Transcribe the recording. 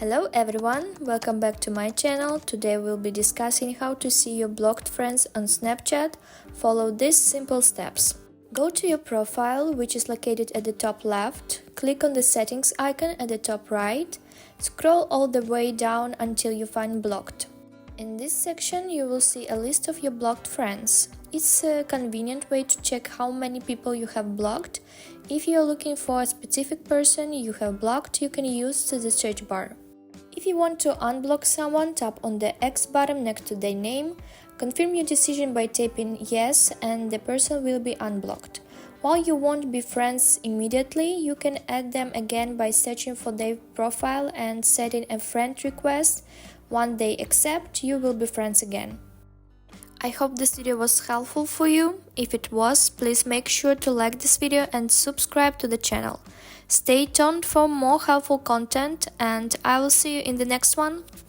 Hello everyone, welcome back to my channel. Today we'll be discussing how to see your blocked friends on Snapchat. Follow these simple steps. Go to your profile, which is located at the top left. Click on the settings icon at the top right. Scroll all the way down until you find blocked. In this section, you will see a list of your blocked friends. It's a convenient way to check how many people you have blocked. If you're looking for a specific person you have blocked, you can use the search bar. If you want to unblock someone, tap on the X button next to their name. Confirm your decision by tapping yes, and the person will be unblocked. While you won't be friends immediately, you can add them again by searching for their profile and setting a friend request. Once they accept, you will be friends again. I hope this video was helpful for you. If it was, please make sure to like this video and subscribe to the channel. Stay tuned for more helpful content, and I will see you in the next one.